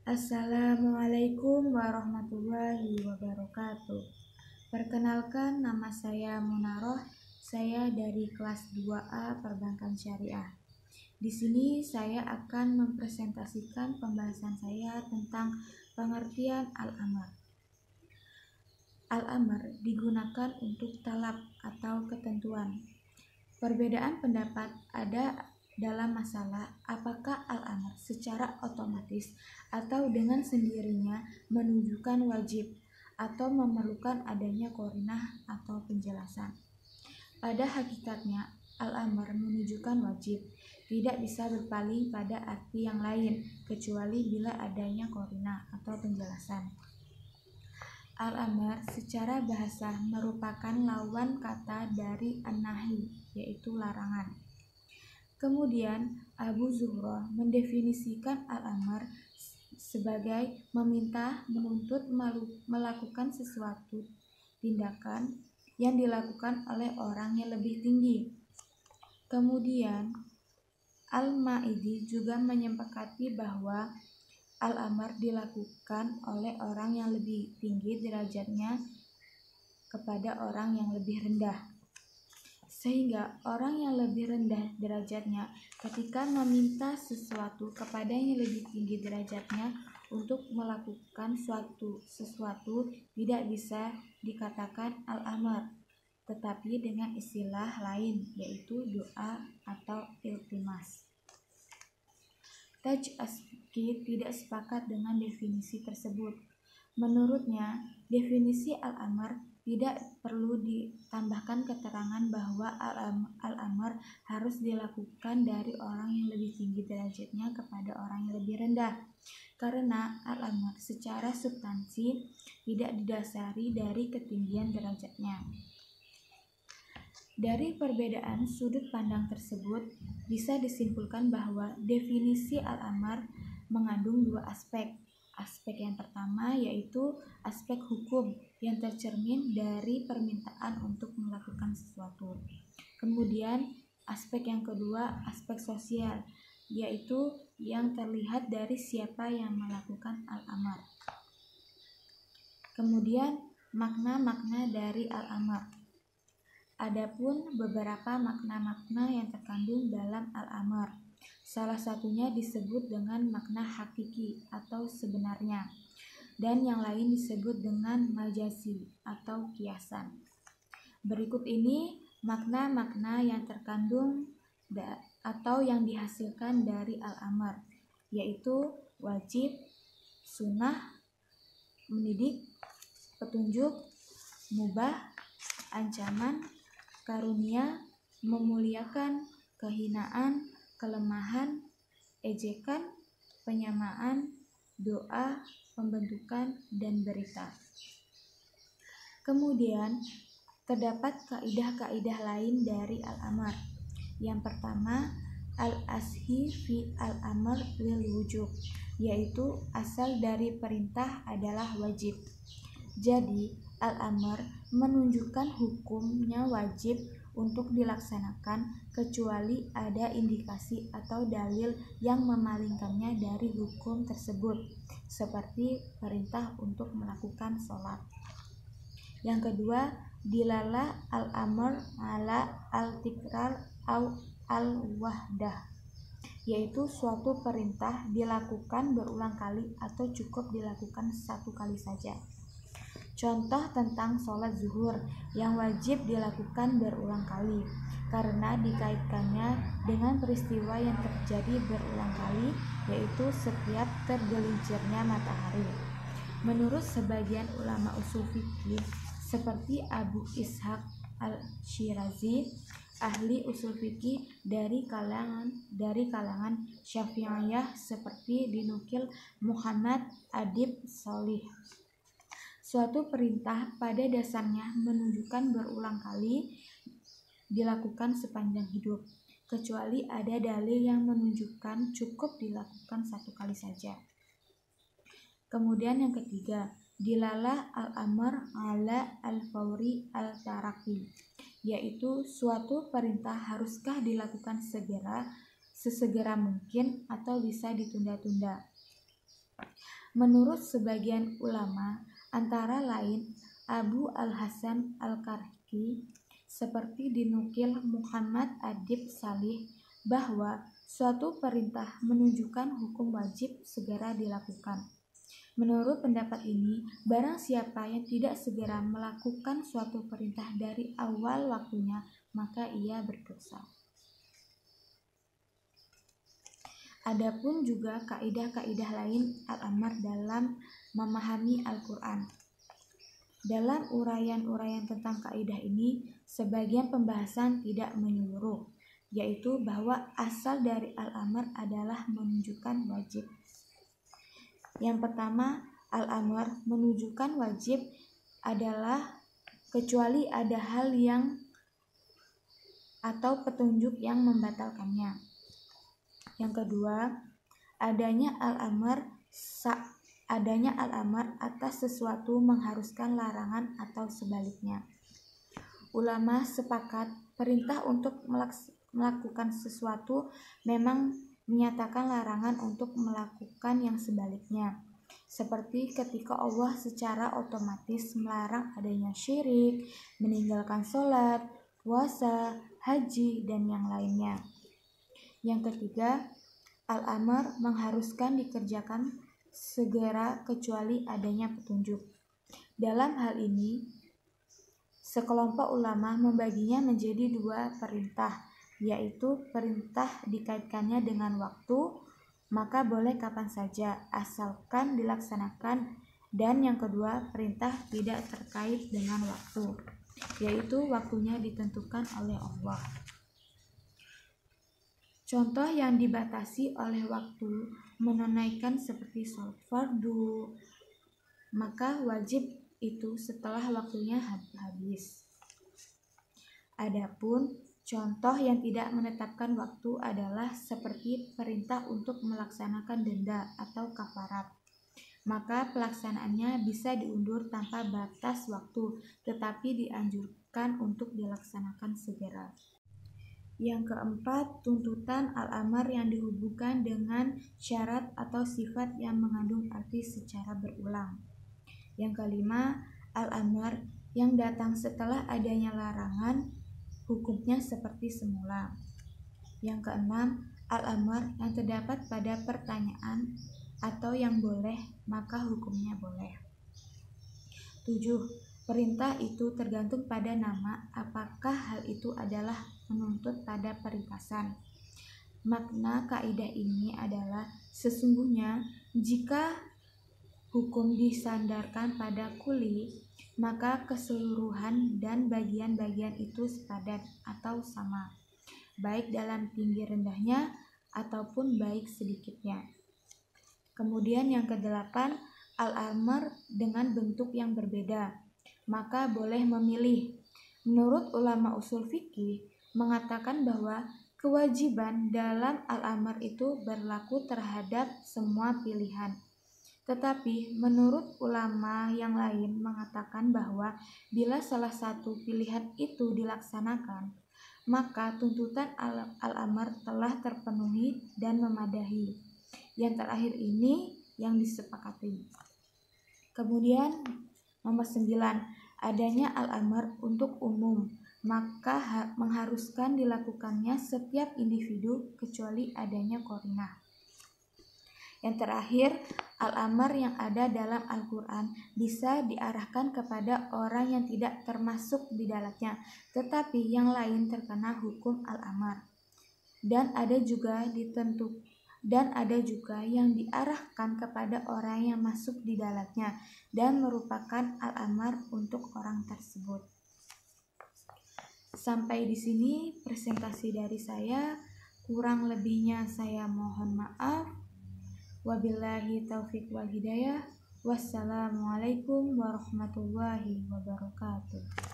Assalamualaikum warahmatullahi wabarakatuh. Perkenalkan, nama saya Munaroh. Saya dari kelas 2A Perbankan Syariah. Di sini saya akan mempresentasikan pembahasan saya tentang pengertian al-amr. Al-amr digunakan untuk talab atau ketentuan. Perbedaan pendapat ada dalam masalah apakah al-amr secara otomatis atau dengan sendirinya menunjukkan wajib atau memerlukan adanya qarinah atau penjelasan. Pada hakikatnya, al-amr menunjukkan wajib, tidak bisa berpaling pada arti yang lain kecuali bila adanya qarinah atau penjelasan. Al-amr secara bahasa merupakan lawan kata dari an-nahi, yaitu larangan. Kemudian Abu Zuhroh mendefinisikan al-amr sebagai meminta, menuntut melakukan sesuatu tindakan yang dilakukan oleh orang yang lebih tinggi. Kemudian Al-Ma'idi juga menyepakati bahwa al-amr dilakukan oleh orang yang lebih tinggi derajatnya kepada orang yang lebih rendah, sehingga orang yang lebih rendah derajatnya ketika meminta sesuatu kepada yang lebih tinggi derajatnya untuk melakukan sesuatu tidak bisa dikatakan al-amr, tetapi dengan istilah lain, yaitu doa atau iltimas. Taj Aski tidak sepakat dengan definisi tersebut. Menurutnya, definisi al-amr tidak perlu ditambahkan keterangan bahwa al-amr harus dilakukan dari orang yang lebih tinggi derajatnya kepada orang yang lebih rendah, karena al-amr secara substansi tidak didasari dari ketinggian derajatnya. Dari perbedaan sudut pandang tersebut, bisa disimpulkan bahwa definisi al-amr mengandung dua aspek. Aspek yang pertama yaitu aspek hukum yang tercermin dari permintaan untuk melakukan sesuatu. Kemudian aspek yang kedua, aspek sosial, yaitu yang terlihat dari siapa yang melakukan al-amr. Kemudian makna-makna dari al-amr. Adapun beberapa makna-makna yang terkandung dalam al-amr. Salah satunya disebut dengan makna hakiki atau sebenarnya, dan yang lain disebut dengan majazi atau kiasan. Berikut ini makna-makna yang terkandung atau yang dihasilkan dari al-amr, yaitu wajib, sunnah, mendidik, petunjuk, mubah, ancaman, karunia, memuliakan, kehinaan, kelemahan, ejekan, penyamaan, doa, pembentukan, dan berita. Kemudian terdapat kaidah-kaidah lain dari al-amr. Yang pertama, al-asli fi al-amr lil wujub, yaitu asal dari perintah adalah wajib. Jadi al-amr menunjukkan hukumnya wajib untuk dilaksanakan kecuali ada indikasi atau dalil yang memalingkannya dari hukum tersebut, seperti perintah untuk melakukan sholat. Yang kedua, dilalah al-amr ala al-tikrar au al-wahdah, yaitu suatu perintah dilakukan berulang kali atau cukup dilakukan satu kali saja. Contoh tentang sholat zuhur yang wajib dilakukan berulang kali karena dikaitkannya dengan peristiwa yang terjadi berulang kali, yaitu setiap tergelincirnya matahari. Menurut sebagian ulama usul fikih seperti Abu Ishaq al-Shirazi, ahli usul fikih dari kalangan Syafi'iyah, seperti dinukil Muhammad Adib Sholih. Suatu perintah pada dasarnya menunjukkan berulang kali dilakukan sepanjang hidup, kecuali ada dalil yang menunjukkan cukup dilakukan satu kali saja. Kemudian yang ketiga, dilalah al-amr ala al-fawri al-taraki, yaitu suatu perintah haruskah dilakukan sesegera mungkin atau bisa ditunda-tunda. Menurut sebagian ulama, antara lain Abu Al-Hasan Al-Karhi, seperti dinukil Muhammad Adib Salih, bahwa suatu perintah menunjukkan hukum wajib segera dilakukan. Menurut pendapat ini, barang siapa yang tidak segera melakukan suatu perintah dari awal waktunya, maka ia berdosa. Adapun juga kaidah-kaidah lain al-amr dalam memahami Al-Quran. Dalam uraian-uraian tentang kaidah ini, sebagian pembahasan tidak menyeluruh, yaitu bahwa asal dari al-amr adalah menunjukkan wajib. Yang pertama, al-amr menunjukkan wajib adalah kecuali ada hal yang atau petunjuk yang membatalkannya. Yang kedua, adanya al-amr atas sesuatu mengharuskan larangan atau sebaliknya. Ulama sepakat perintah untuk melakukan sesuatu memang menyatakan larangan untuk melakukan yang sebaliknya. Seperti ketika Allah secara otomatis melarang adanya syirik, meninggalkan sholat, puasa, haji, dan yang lainnya. Yang ketiga, al-amr mengharuskan dikerjakan segera kecuali adanya petunjuk. Dalam hal ini, sekelompok ulama membaginya menjadi dua perintah, yaitu perintah dikaitkannya dengan waktu, maka boleh kapan saja asalkan dilaksanakan, dan yang kedua perintah tidak terkait dengan waktu, yaitu waktunya ditentukan oleh Allah. Contoh yang dibatasi oleh waktu menunaikan seperti sholat fardu, maka wajib itu setelah waktunya habis. Adapun contoh yang tidak menetapkan waktu adalah seperti perintah untuk melaksanakan denda atau kafarat. Maka pelaksanaannya bisa diundur tanpa batas waktu, tetapi dianjurkan untuk dilaksanakan segera. Yang keempat, tuntutan al-amr yang dihubungkan dengan syarat atau sifat yang mengandung arti secara berulang. Yang kelima, al-amr yang datang setelah adanya larangan, hukumnya seperti semula. Yang keenam, al-amr yang terdapat pada pertanyaan atau yang boleh, maka hukumnya boleh. 7. Perintah itu tergantung pada nama, apakah hal itu adalah menuntut pada peringkasan. Makna kaidah ini adalah sesungguhnya jika hukum disandarkan pada kuli, maka keseluruhan dan bagian-bagian itu sepadan atau sama, baik dalam tinggi rendahnya ataupun baik sedikitnya. Kemudian yang kedelapan, al-amr dengan bentuk yang berbeda, maka boleh memilih. Menurut ulama usul fikih mengatakan bahwa kewajiban dalam al-amr itu berlaku terhadap semua pilihan. Tetapi menurut ulama yang lain mengatakan bahwa bila salah satu pilihan itu dilaksanakan, maka tuntutan al-amr telah terpenuhi dan memadahi. Yang terakhir ini yang disepakati. Kemudian nomor 9, adanya al-amr untuk umum, maka mengharuskan dilakukannya setiap individu kecuali adanya qarinah. Yang terakhir, al-amr yang ada dalam Al-Quran bisa diarahkan kepada orang yang tidak termasuk di dalamnya, tetapi yang lain terkena hukum al-amr. Dan ada juga yang diarahkan kepada orang yang masuk di dalamnya dan merupakan al-amr untuk orang tersebut. Sampai di sini presentasi dari saya, kurang lebihnya saya mohon maaf. Wabillahi taufiq wal hidayah. Wassalamualaikum warahmatullahi wabarakatuh.